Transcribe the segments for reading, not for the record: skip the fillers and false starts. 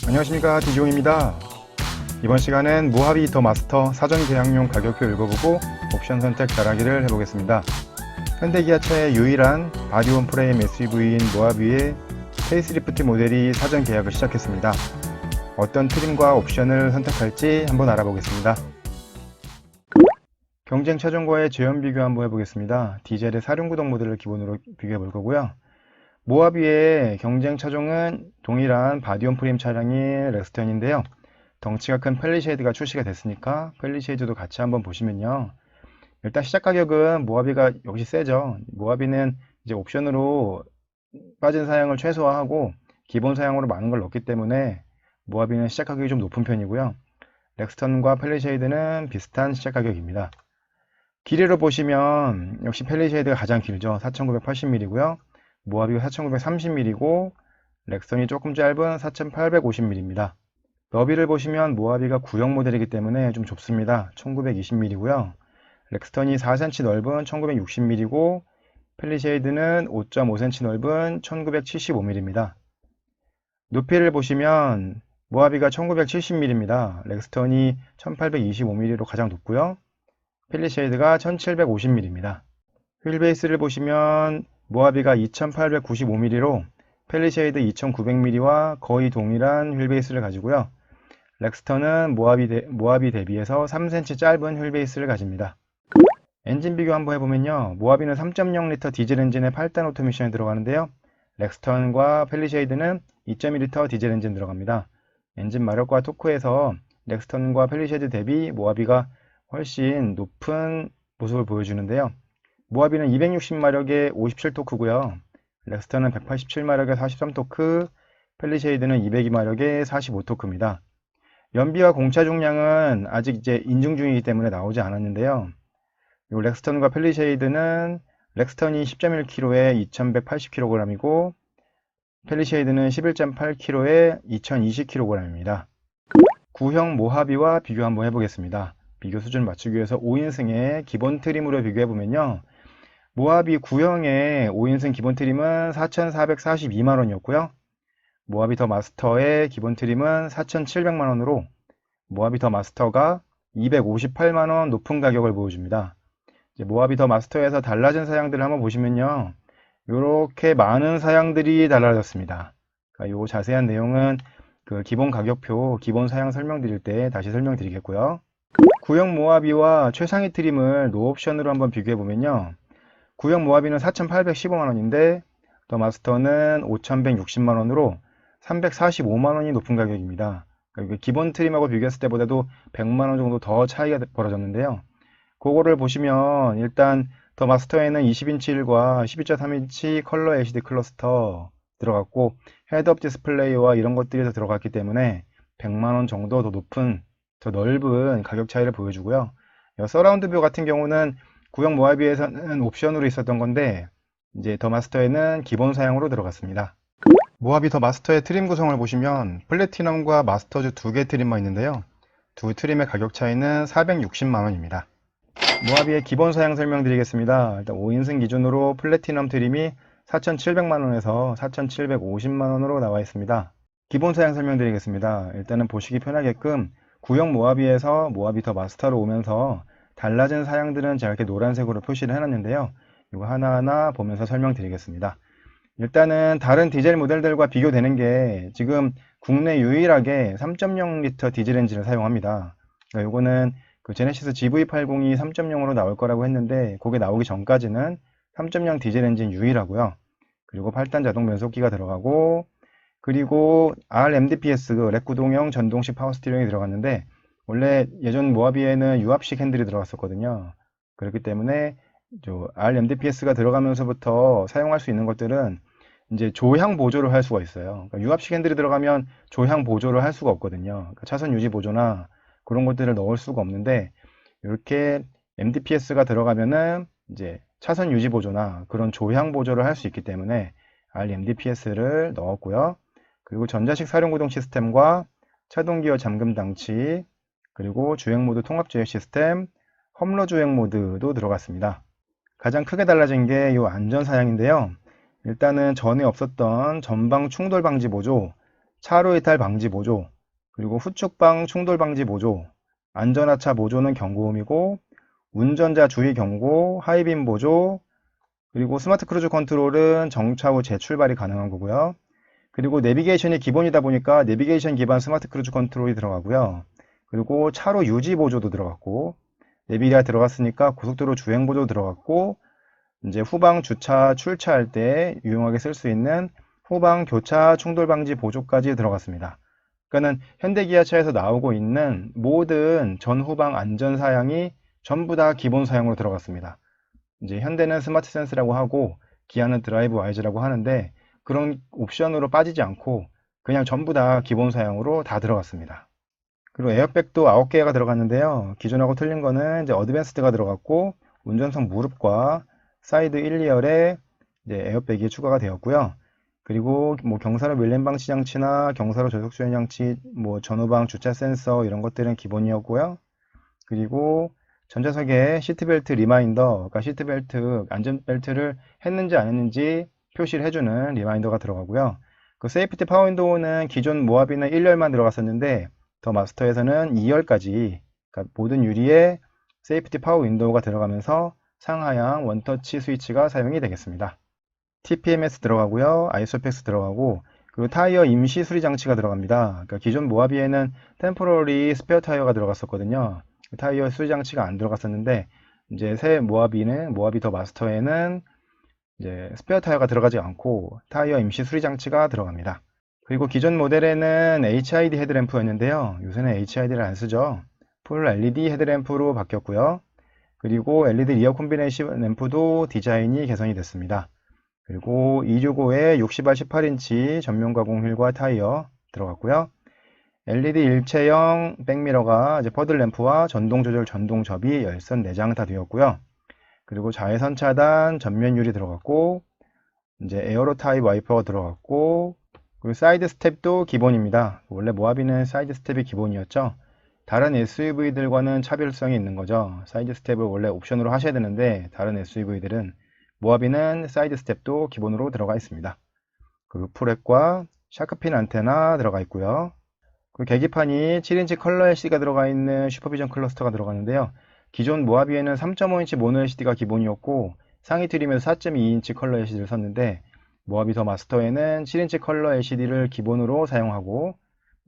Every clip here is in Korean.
안녕하십니까, 디지용입니다. 이번 시간은 모하비 더 마스터 사전 계약용 가격표 읽어보고 옵션 선택 잘하기를 해보겠습니다. 현대기아차의 유일한 바디온 프레임 SUV인 모하비의 페이스리프트 모델이 사전 계약을 시작했습니다. 어떤 트림과 옵션을 선택할지 한번 알아보겠습니다. 경쟁 차종과의 제형 비교 한번 해보겠습니다. 디젤의 사륜구동 모델을 기본으로 비교해 볼 거고요. 모하비의 경쟁 차종은 동일한 바디온 프레임 차량인 렉스턴인데요. 덩치가 큰 펠리쉐이드가 출시가 됐으니까 펠리쉐이드도 같이 한번 보시면요. 일단 시작 가격은 모하비가 역시 세죠. 모하비는 이제 옵션으로 빠진 사양을 최소화하고 기본 사양으로 많은 걸 넣기 때문에 모하비는 시작 가격이 좀 높은 편이고요. 렉스턴과 펠리쉐이드는 비슷한 시작 가격입니다. 길이로 보시면 역시 펠리쉐이드가 가장 길죠. 4980mm고요. 모하비가 4930mm고 렉스턴이 조금 짧은 4850mm입니다. 너비를 보시면 모하비가 구형 모델이기 때문에 좀 좁습니다. 1920mm고요. 렉스턴이 4cm 넓은 1960mm고 펠리쉐이드는 5.5cm 넓은 1975mm입니다. 높이를 보시면 모하비가 1970mm입니다. 렉스턴이 1825mm로 가장 높고요. 펠리쉐이드가 1750mm입니다. 휠베이스를 보시면 모하비가 2895mm로 펠리쉐이드 2900mm와 거의 동일한 휠베이스를 가지고요. 렉스턴은 모하비 대비해서 3cm 짧은 휠베이스를 가집니다. 엔진 비교 한번 해보면요. 모하비는 3.0L 디젤 엔진에 8단 오토미션이 들어가는데요. 렉스턴과 펠리쉐이드는 2.2L 디젤 엔진 들어갑니다. 엔진 마력과 토크에서 렉스턴과 펠리쉐이드 대비 모하비가 훨씬 높은 모습을 보여주는데요. 모하비는 260마력에 57토크고요. 렉스턴은 187마력에 43토크, 펠리쉐이드는 202마력에 45토크입니다. 연비와 공차 중량은 아직 이제 인증 중이기 때문에 나오지 않았는데요. 요 렉스턴과 펠리쉐이드는 렉스턴이 10.1kg에 2180kg이고 펠리쉐이드는 11.8kg에 2020kg입니다. 구형 모하비와 비교 한번 해보겠습니다. 비교 수준 맞추기 위해서 5인승의 기본 트림으로 비교해보면요. 모하비 구형의 5인승 기본 트림은 4,442만원이었고요. 모하비 더 마스터의 기본 트림은 4,700만원으로 모하비 더 마스터가 258만원 높은 가격을 보여줍니다. 이제 모하비 더 마스터에서 달라진 사양들을 한번 보시면요. 이렇게 많은 사양들이 달라졌습니다. 그러니까 요 자세한 내용은 그 기본 가격표, 기본 사양 설명드릴 때 다시 설명드리겠고요. 구형 모하비와 최상위 트림을 노옵션으로 한번 비교해보면요. 구형 모하비는 4,815만원인데 더 마스터는 5,160만원으로 345만원이 높은 가격입니다. 그러니까 기본 트림하고 비교했을 때보다도 100만원 정도 더 차이가 벌어졌는데요. 그거를 보시면 일단 더 마스터에는 20인치 휠과 12.3인치 컬러 LCD 클러스터 들어갔고 헤드업 디스플레이와 이런 것들이 더 들어갔기 때문에 100만원 정도 더 높은 더 넓은 가격 차이를 보여주고요. 서라운드 뷰 같은 경우는 구형 모하비에서는 옵션으로 있었던 건데 이제 더 마스터에는 기본 사양으로 들어갔습니다. 모하비 더 마스터의 트림 구성을 보시면 플래티넘과 마스터즈 두 개 트림만 있는데요. 두 트림의 가격 차이는 460만원입니다. 모하비의 기본 사양 설명드리겠습니다. 일단 5인승 기준으로 플래티넘 트림이 4,700만원에서 4,750만원으로 나와 있습니다. 기본 사양 설명드리겠습니다. 일단은 보시기 편하게끔 구형 모하비에서 모하비 더 마스터로 오면서 달라진 사양들은 제가 이렇게 노란색으로 표시를 해놨는데요. 이거 하나하나 보면서 설명드리겠습니다. 일단은 다른 디젤 모델들과 비교되는 게 지금 국내 유일하게 3.0L 디젤 엔진을 사용합니다. 그러니까 이거는 그 제네시스 GV80이 3.0으로 나올 거라고 했는데 그게 나오기 전까지는 3.0 디젤 엔진 유일하고요. 그리고 8단 자동 변속기가 들어가고 그리고 RMDPS 그 렉구동형 전동식 파워 스티어링이 들어갔는데 원래 예전 모하비에는 유압식 핸들이 들어갔었거든요. 그렇기 때문에 RMDPS가 들어가면서부터 사용할 수 있는 것들은 이제 조향 보조를 할 수가 있어요. 그러니까 유압식 핸들이 들어가면 조향 보조를 할 수가 없거든요. 그러니까 차선 유지 보조나 그런 것들을 넣을 수가 없는데 이렇게 MDPS가 들어가면은 이제 차선 유지 보조나 그런 조향 보조를 할 수 있기 때문에 RMDPS를 넣었고요. 그리고 전자식 사륜구동 시스템과 차동기어 잠금 장치 그리고 주행모드 통합주행 시스템, 험로 주행 모드도 들어갔습니다. 가장 크게 달라진 게 이 안전사양인데요. 일단은 전에 없었던 전방 충돌 방지 보조, 차로 이탈 방지 보조, 그리고 후측방 충돌 방지 보조, 안전하차 보조는 경고음이고, 운전자 주의 경고, 하이빔 보조, 그리고 스마트 크루즈 컨트롤은 정차 후 재출발이 가능한 거고요. 그리고 내비게이션이 기본이다 보니까 내비게이션 기반 스마트 크루즈 컨트롤이 들어가고요. 그리고 차로 유지 보조도 들어갔고, 내비가 들어갔으니까 고속도로 주행 보조 들어갔고, 이제 후방 주차 출차할 때 유용하게 쓸 수 있는 후방 교차 충돌 방지 보조까지 들어갔습니다. 그러니까는 현대 기아차에서 나오고 있는 모든 전후방 안전 사양이 전부 다 기본 사양으로 들어갔습니다. 이제 현대는 스마트 센스라고 하고 기아는 드라이브 와이즈라고 하는데 그런 옵션으로 빠지지 않고 그냥 전부 다 기본 사양으로 다 들어갔습니다. 그리고 에어백도 9개가 들어갔는데요. 기존하고 틀린 거는 이제 어드밴스드가 들어갔고 운전석 무릎과 사이드 1, 2열에 이제 에어백이 추가가 되었고요. 그리고 뭐 경사로 밀림 방지 장치나 경사로 저속 주행 장치, 뭐 전후방 주차 센서 이런 것들은 기본이었고요. 그리고 전자석에 시트벨트 리마인더, 그러니까 시트벨트 안전벨트를 했는지 안 했는지 표시를 해주는 리마인더가 들어가고요. 그 세이프티 파워윈도우는 기존 모하비는 1열만 들어갔었는데 더 마스터에서는 2열까지, 그러니까 모든 유리에 세이프티 파워 윈도우가 들어가면서 상하향 원터치 스위치가 사용이 되겠습니다. TPMS 들어가고요. 아이소팩스 들어가고, 그리고 타이어 임시 수리 장치가 들어갑니다. 그러니까 기존 모하비에는 템포러리 스페어 타이어가 들어갔었거든요. 타이어 수리 장치가 안 들어갔었는데 이제 새 모하비 더 마스터에는 이제 스페어 타이어가 들어가지 않고 타이어 임시 수리 장치가 들어갑니다. 그리고 기존 모델에는 HID 헤드램프였는데요. 요새는 HID를 안 쓰죠. 풀 LED 헤드램프로 바뀌었고요. 그리고 LED 리어 콤비네이션 램프도 디자인이 개선이 됐습니다. 그리고 265에 60R 18인치 전면 가공 휠과 타이어 들어갔고요. LED 일체형 백미러가 이제 퍼들 램프와 전동 조절 전동 접이 열선 내장 다 되었고요. 그리고 자외선 차단 전면 유리 들어갔고, 이제 에어로 타입 와이퍼가 들어갔고, 그리고 사이드 스텝도 기본입니다. 원래 모하비는 사이드 스텝이 기본이었죠. 다른 SUV들과는 차별성이 있는 거죠. 사이드 스텝을 원래 옵션으로 하셔야 되는데 다른 SUV들은 모하비는 사이드 스텝도 기본으로 들어가 있습니다. 그리고 풀액과 샤크핀 안테나 들어가 있고요. 그 계기판이 7인치 컬러 LCD가 들어가 있는 슈퍼비전 클러스터가 들어가는데요. 기존 모하비에는 3.5인치 모노 LCD가 기본이었고 상위 트림에서 4.2인치 컬러 LCD를 썼는데 모하비 더 마스터에는 7인치 컬러 LCD를 기본으로 사용하고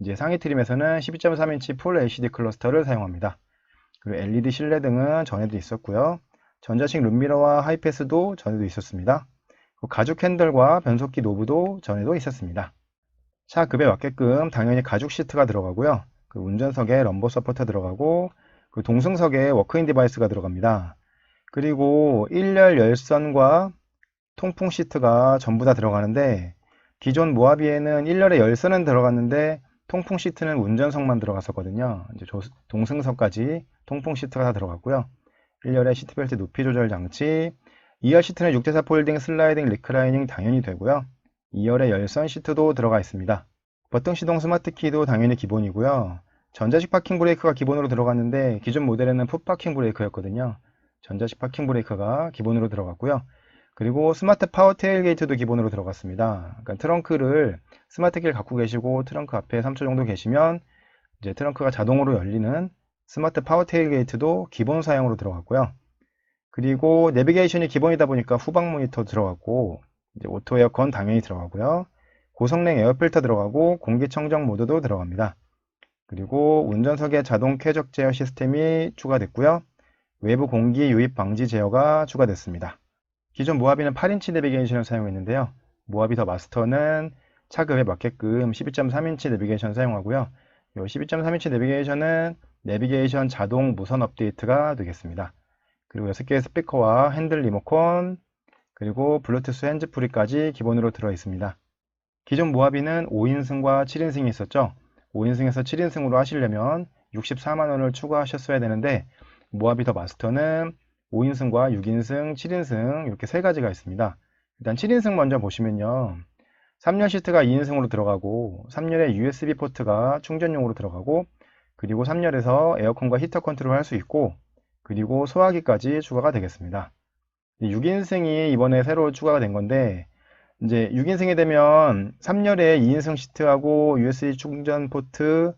이제 상위 트림에서는 12.3인치 풀 LCD 클러스터를 사용합니다. 그리고 LED 실내등은 전에도 있었고요. 전자식 룸미러와 하이패스도 전에도 있었습니다. 가죽 핸들과 변속기 노브도 전에도 있었습니다. 차 급에 맞게끔 당연히 가죽 시트가 들어가고요. 그 운전석에 럼버 서포터 들어가고 그 동승석에 워크인 디바이스가 들어갑니다. 그리고 1열 열선과 통풍 시트가 전부 다 들어가는데 기존 모하비에는 1열에 열선은 들어갔는데 통풍 시트는 운전석만 들어갔었거든요. 이제 동승석까지 통풍 시트가 다 들어갔고요. 1열에 시트벨트 높이 조절 장치, 2열 시트는 6대4 폴딩, 슬라이딩, 리클라이닝 당연히 되고요. 2열에 열선 시트도 들어가 있습니다. 버튼 시동 스마트 키도 당연히 기본이고요. 전자식 파킹 브레이크가 기본으로 들어갔는데 기존 모델에는 풋 파킹 브레이크였거든요. 전자식 파킹 브레이크가 기본으로 들어갔고요. 그리고 스마트 파워 테일게이트도 기본으로 들어갔습니다. 그러니까 트렁크를 스마트 키를 갖고 계시고 트렁크 앞에 3초 정도 계시면 이제 트렁크가 자동으로 열리는 스마트 파워 테일게이트도 기본 사양으로 들어갔고요. 그리고 내비게이션이 기본이다 보니까 후방 모니터 들어갔고 이제 오토 에어컨 당연히 들어가고요. 고성능 에어필터 들어가고 공기청정 모드도 들어갑니다. 그리고 운전석에 자동 쾌적 제어 시스템이 추가됐고요. 외부 공기 유입 방지 제어가 추가됐습니다. 기존 모하비는 8인치 내비게이션을 사용했는데요. 모하비 더 마스터는 차급에 맞게끔 12.3인치 내비게이션 사용하고요. 이 12.3인치 내비게이션은 내비게이션 자동 무선 업데이트가 되겠습니다. 그리고 6개의 스피커와 핸들 리모컨, 그리고 블루투스 핸즈프리까지 기본으로 들어 있습니다. 기존 모하비는 5인승과 7인승이 있었죠. 5인승에서 7인승으로 하시려면 64만원을 추가하셨어야 되는데 모하비 더 마스터는 5인승과 6인승, 7인승 이렇게 세 가지가 있습니다. 일단 7인승 먼저 보시면요. 3열 시트가 2인승으로 들어가고 3열에 USB 포트가 충전용으로 들어가고 그리고 3열에서 에어컨과 히터 컨트롤 할 수 있고 그리고 소화기까지 추가가 되겠습니다. 6인승이 이번에 새로 추가가 된 건데 이제 6인승이 되면 3열에 2인승 시트하고 USB 충전 포트,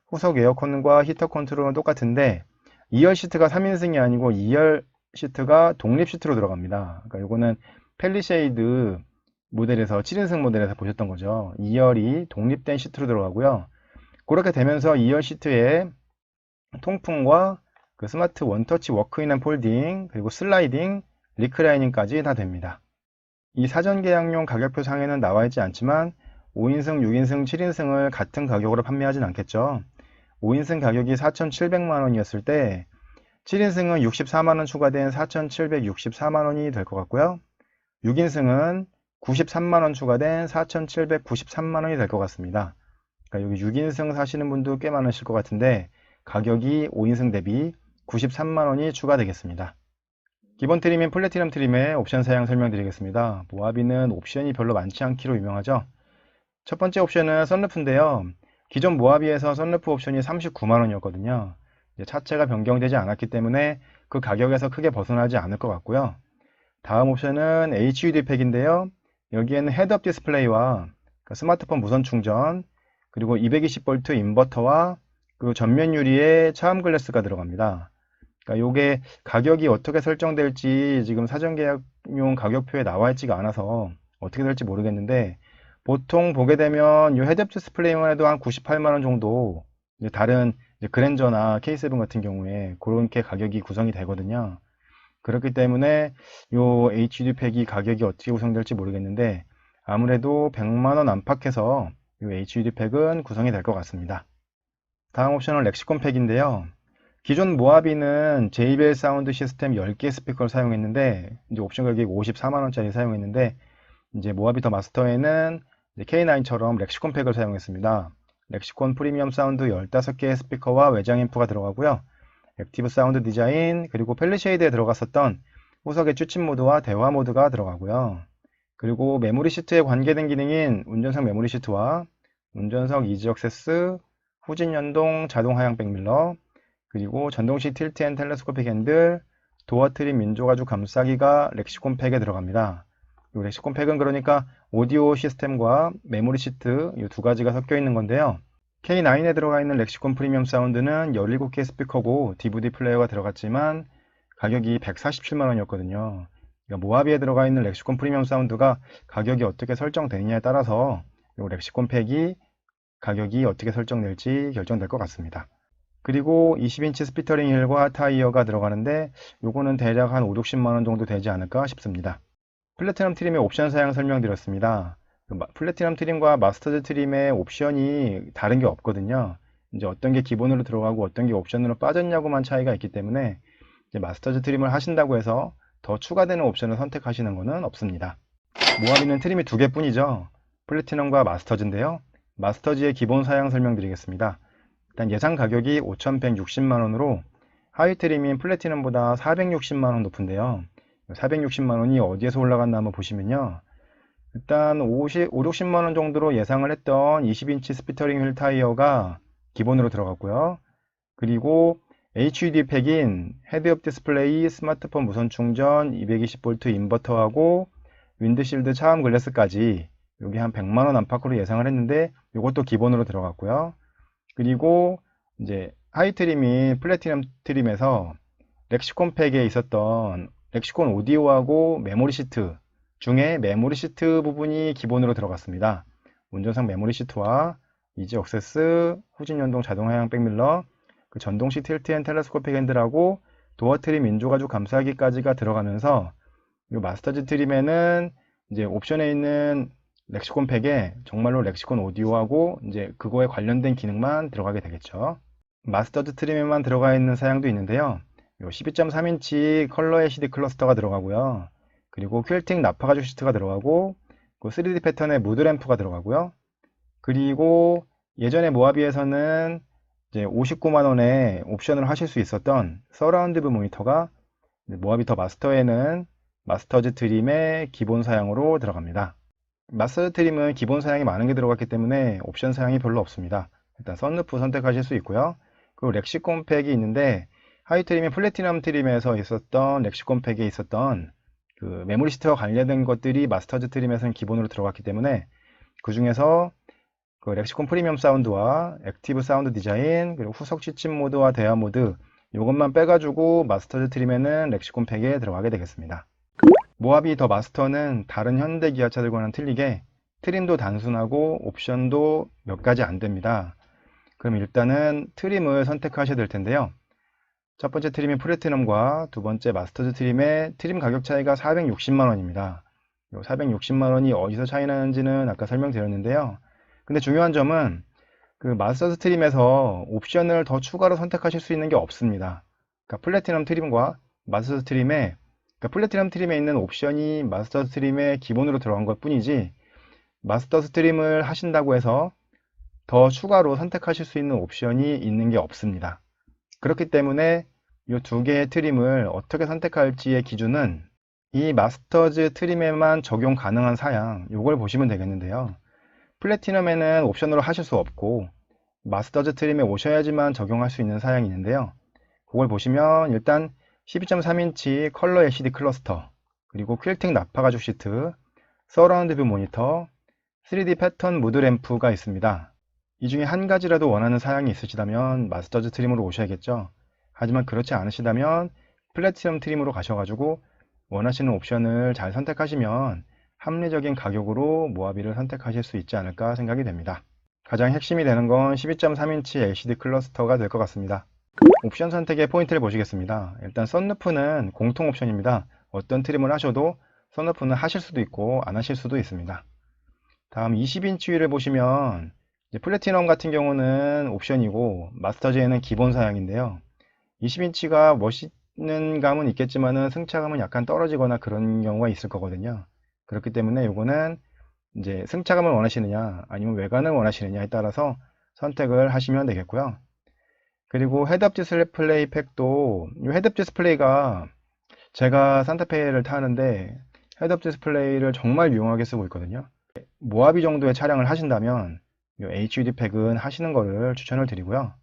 후석 에어컨과 히터 컨트롤은 똑같은데 2열 시트가 3인승이 아니고 2열 시트가 독립 시트로 들어갑니다. 그러니까 이거는 펠리쉐이드 모델에서 7인승 모델에서 보셨던 거죠. 2열이 독립된 시트로 들어가고요. 그렇게 되면서 2열 시트에 통풍과 그 스마트 원터치 워크인 앤 폴딩, 그리고 슬라이딩, 리클라이닝까지 다 됩니다. 이 사전 계약용 가격표 상에는 나와 있지 않지만 5인승, 6인승, 7인승을 같은 가격으로 판매하진 않겠죠. 5인승 가격이 4,700만원이었을 때 7인승은 64만원 추가된 4,764만원이 될 것 같고요. 6인승은 93만원 추가된 4,793만원이 될 것 같습니다. 그러니까 여기 6인승 사시는 분도 꽤 많으실 것 같은데 가격이 5인승 대비 93만원이 추가되겠습니다. 기본 트림인 플래티넘 트림의 옵션 사양 설명드리겠습니다. 모하비는 옵션이 별로 많지 않기로 유명하죠. 첫 번째 옵션은 썬루프인데요. 기존 모하비에서 썬루프 옵션이 39만원이었거든요. 차체가 변경되지 않았기 때문에 그 가격에서 크게 벗어나지 않을 것 같고요. 다음 옵션은 HUD 팩인데요. 여기에는 헤드업 디스플레이와 스마트폰 무선 충전, 그리고 220V 인버터와 그리고 전면 유리에 차음 글래스가 들어갑니다. 그러니까 이게 가격이 어떻게 설정될지 지금 사전 계약용 가격표에 나와 있지가 않아서 어떻게 될지 모르겠는데 보통 보게 되면 이 헤드업 디스플레이만 해도 한 98만원 정도, 다른 그랜저나 K7 같은 경우에 그렇게 가격이 구성이 되거든요. 그렇기 때문에 이 HUD 팩이 가격이 어떻게 구성될지 모르겠는데 아무래도 100만원 안팎에서 이 HUD 팩은 구성이 될 것 같습니다. 다음 옵션은 렉시콘 팩인데요. 기존 모하비는 JBL 사운드 시스템 10개 스피커를 사용했는데 이제 옵션 가격이 54만원짜리 사용했는데 이제 모하비 더 마스터에는 K9처럼 렉시콘 팩을 사용했습니다. 렉시콘 프리미엄 사운드 15개의 스피커와 외장 앰프가 들어가고요. 액티브 사운드 디자인, 그리고 펠리쉐이드에 들어갔었던 후석의 추침 모드와 대화 모드가 들어가고요. 그리고 메모리 시트에 관계된 기능인 운전석 메모리 시트와 운전석 이지 액세스, 후진 연동 자동 하향 백밀러, 그리고 전동식 틸트 앤 텔레스코픽 핸들, 도어 트림 민조 가죽 감싸기가 렉시콘 팩에 들어갑니다. 이 렉시콘 팩은 그러니까 오디오 시스템과 메모리 시트 이 두 가지가 섞여 있는 건데요. K9에 들어가 있는 렉시콘 프리미엄 사운드는 17개 스피커고 DVD 플레이어가 들어갔지만 가격이 147만원이었거든요. 그러니까 모하비에 들어가 있는 렉시콘 프리미엄 사운드가 가격이 어떻게 설정되느냐에 따라서 이 렉시콘 팩이 가격이 어떻게 설정될지 결정될 것 같습니다. 그리고 20인치 스피터링 휠과 타이어가 들어가는데 요거는 대략 한 5, 60만원 정도 되지 않을까 싶습니다. 플래티넘 트림의 옵션 사양 설명드렸습니다. 플래티넘 트림과 마스터즈 트림의 옵션이 다른 게 없거든요. 이제 어떤 게 기본으로 들어가고 어떤 게 옵션으로 빠졌냐고만 차이가 있기 때문에 이제 마스터즈 트림을 하신다고 해서 더 추가되는 옵션을 선택하시는 것은 없습니다. 모하비는 트림이 두 개뿐이죠. 플래티넘과 마스터즈인데요. 마스터즈의 기본 사양 설명드리겠습니다. 일단 예상 가격이 5,160만원으로 하위 트림인 플래티넘보다 460만원 높은데요. 460만원이 어디에서 올라갔나 한번 보시면요. 일단 60만원 정도로 예상을 했던 20인치 스피터링 휠 타이어가 기본으로 들어갔고요. 그리고 HUD 팩인 헤드업 디스플레이, 스마트폰 무선 충전, 220V 인버터하고 윈드실드 차음 글래스까지 여기 한 100만원 안팎으로 예상을 했는데 이것도 기본으로 들어갔고요. 그리고 이제 하이 트림인 플래티넘 트림에서 렉시콘 팩에 있었던 렉시콘 오디오하고 메모리 시트 중에 메모리 시트 부분이 기본으로 들어갔습니다. 운전석 메모리 시트와 이지 액세스, 후진 연동 자동 하향 백밀러, 그 전동식 틸트 앤 텔레스코픽 핸들하고 도어 트림 민조 가죽 감싸기까지가 들어가면서 이 마스터즈 트림에는 이제 옵션에 있는 렉시콘 팩에 정말로 렉시콘 오디오하고 이제 그거에 관련된 기능만 들어가게 되겠죠. 마스터즈 트림에만 들어가 있는 사양도 있는데요. 12.3인치 컬러 LCD 클러스터가 들어가고요. 그리고 퀼팅 나파 가죽 시트가 들어가고 3D 패턴의 무드 램프가 들어가고요. 그리고 예전에 모하비에서는 이제 59만원에 옵션을 하실 수 있었던 서라운드 뷰 모니터가 모하비 더 마스터에는 마스터즈 트림의 기본 사양으로 들어갑니다. 마스터즈 트림은 기본 사양이 많은 게 들어갔기 때문에 옵션 사양이 별로 없습니다. 일단 썬루프 선택하실 수 있고요. 그리고 렉시콘 팩이 있는데 하이 트림인 플래티넘 트림에서 있었던 렉시콘 팩에 있었던 그 메모리 시트와 관련된 것들이 마스터즈 트림에서는 기본으로 들어갔기 때문에 그 중에서 그 렉시콘 프리미엄 사운드와 액티브 사운드 디자인, 그리고 후속 취침 모드와 대화 모드, 이것만 빼가지고 마스터즈 트림에는 렉시콘 팩에 들어가게 되겠습니다. 모하비 더 마스터는 다른 현대 기아차들과는 틀리게 트림도 단순하고 옵션도 몇 가지 안 됩니다. 그럼 일단은 트림을 선택하셔야 될 텐데요. 첫 번째 트림이 플래티넘과 두 번째 마스터즈 트림의 트림 가격 차이가 460만원입니다. 460만원이 어디서 차이 나는지는 아까 설명드렸는데요. 근데 중요한 점은 그 마스터즈 트림에서 옵션을 더 추가로 선택하실 수 있는 게 없습니다. 그러니까 플래티넘 트림과 마스터즈 트림에, 그러니까 플래티넘 트림에 있는 옵션이 마스터즈 트림에 기본으로 들어간 것 뿐이지, 마스터즈 트림을 하신다고 해서 더 추가로 선택하실 수 있는 옵션이 있는 게 없습니다. 그렇기 때문에 이 두 개의 트림을 어떻게 선택할지의 기준은 이 마스터즈 트림에만 적용 가능한 사양, 이걸 보시면 되겠는데요. 플래티넘에는 옵션으로 하실 수 없고 마스터즈 트림에 오셔야지만 적용할 수 있는 사양이 있는데요. 그걸 보시면 일단 12.3인치 컬러 LCD 클러스터, 그리고 퀼팅 나파 가죽 시트, 서라운드 뷰 모니터, 3D 패턴 무드 램프가 있습니다. 이 중에 한 가지라도 원하는 사양이 있으시다면 마스터즈 트림으로 오셔야겠죠. 하지만 그렇지 않으시다면 플래티넘 트림으로 가셔가지고 원하시는 옵션을 잘 선택하시면 합리적인 가격으로 모하비를 선택하실 수 있지 않을까 생각이 됩니다. 가장 핵심이 되는 건 12.3인치 LCD 클러스터가 될 것 같습니다. 옵션 선택의 포인트를 보시겠습니다. 일단 썬루프는 공통 옵션입니다. 어떤 트림을 하셔도 썬루프는 하실 수도 있고 안 하실 수도 있습니다. 다음 20인치 휠을 보시면 플래티넘 같은 경우는 옵션이고 마스터즈에는 기본 사양인데요. 20인치가 멋있는 감은 있겠지만은 승차감은 약간 떨어지거나 그런 경우가 있을 거거든요. 그렇기 때문에 이거는 이제 승차감을 원하시느냐 아니면 외관을 원하시느냐에 따라서 선택을 하시면 되겠고요. 그리고 헤드업 디스플레이 팩도, 이 헤드업 디스플레이가 제가 산타페를 타는데 헤드업 디스플레이를 정말 유용하게 쓰고 있거든요. 모하비 정도의 차량을 하신다면 이 HUD 팩은 하시는 거를 추천을 드리고요.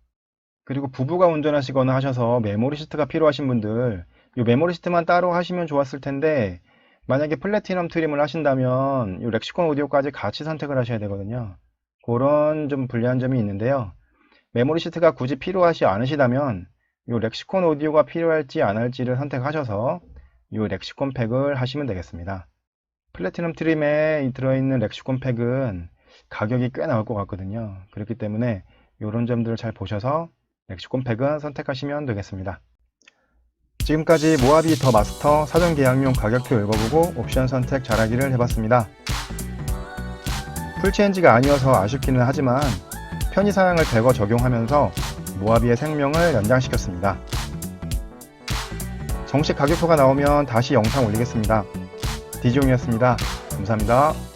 그리고 부부가 운전하시거나 하셔서 메모리 시트가 필요하신 분들, 이 메모리 시트만 따로 하시면 좋았을 텐데 만약에 플래티넘 트림을 하신다면 이 렉시콘 오디오까지 같이 선택을 하셔야 되거든요. 그런 좀 불리한 점이 있는데요. 메모리 시트가 굳이 필요하지 않으시다면 이 렉시콘 오디오가 필요할지 안 할지를 선택하셔서 이 렉시콘 팩을 하시면 되겠습니다. 플래티넘 트림에 들어있는 렉시콘 팩은 가격이 꽤 나올 것 같거든요. 그렇기 때문에 이런 점들을 잘 보셔서 렉시콘 팩은 선택하시면 되겠습니다. 지금까지 모하비 더 마스터 사전 계약용 가격표 읽어보고 옵션 선택 잘하기를 해봤습니다. 풀체인지가 아니어서 아쉽기는 하지만 편의사양을 대거 적용하면서 모하비의 생명을 연장시켰습니다. 정식 가격표가 나오면 다시 영상 올리겠습니다. 디지용이었습니다. 감사합니다.